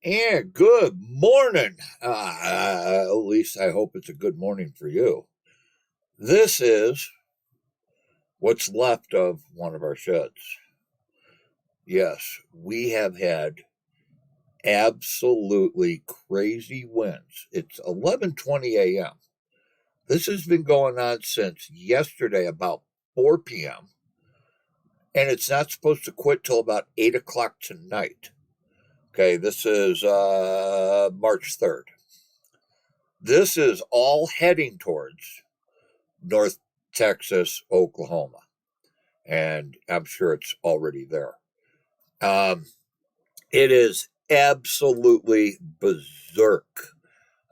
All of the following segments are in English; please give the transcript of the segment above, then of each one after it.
And good morning. At least I hope it's a good morning for you. This is what's left of one of our sheds. Yes, we have had absolutely crazy winds. It's 11:20 a.m. This has been going on since yesterday about 4 p.m. and it's not supposed to quit till about 8 o'clock tonight. Okay, this is March 3rd. This is all heading towards North Texas, Oklahoma, and I'm sure it's already there. It is absolutely berserk.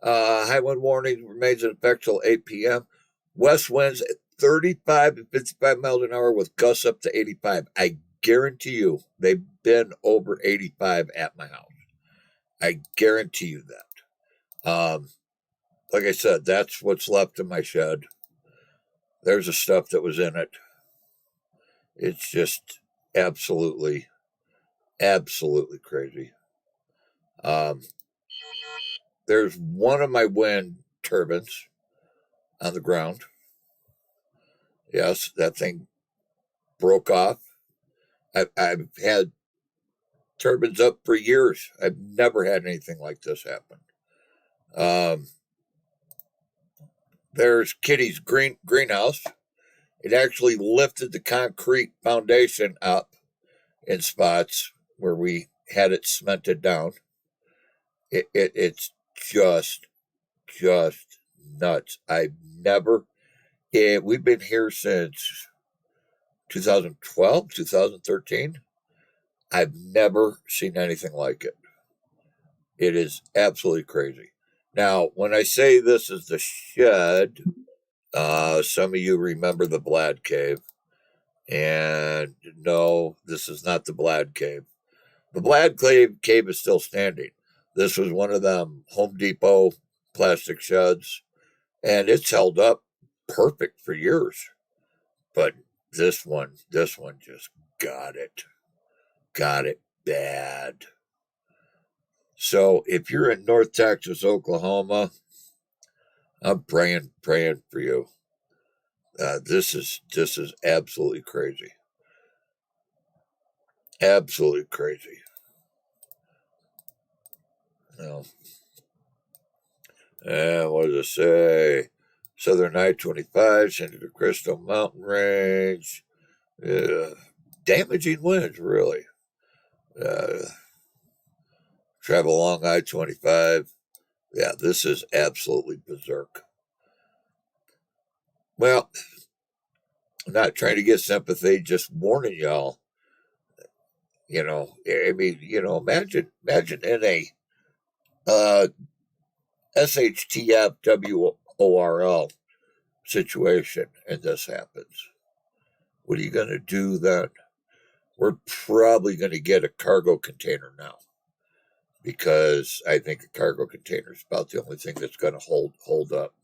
High wind warning remains in effect till 8 p.m. West winds at 35 to 55 miles an hour with gusts up to 85. I guarantee you they've been over 85 at my house. I guarantee you that. Like I said, that's what's left in my shed. There's the stuff that was in it. It's just absolutely crazy. There's one of my wind turbines on the ground. Yes, that thing broke off. I've had turbines up for years. I've never had anything like this happen. There's Kitty's greenhouse. It actually lifted the concrete foundation up in spots where we had it cemented down. It's just nuts. We've been here since 2012, 2013. I've never seen anything like it. It is absolutely crazy. Now, when I say this is the shed, some of you remember the Blad Cave. And no, this is not the Blad Cave. The Blad Cave is still standing. This was one of them Home Depot plastic sheds, and it's held up perfect for years. But this one just got it bad. So if you're in North Texas, Oklahoma, I'm praying for you. This is absolutely crazy. Absolutely crazy. What does it say? Southern I-25, Santa Crystal Mountain Range. Damaging winds, really. Travel along I-25. Yeah, this is absolutely berserk. Well, I'm not trying to get sympathy, just warning y'all. Imagine in a SHTF-WORL situation and this happens. What are you going to do then? We're probably going to get a cargo container now, because I think a cargo container is about the only thing that's going to hold up.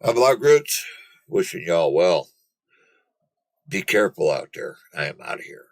I'm VLADGRUETZ, wishing y'all well. Be careful out there. I am out of here.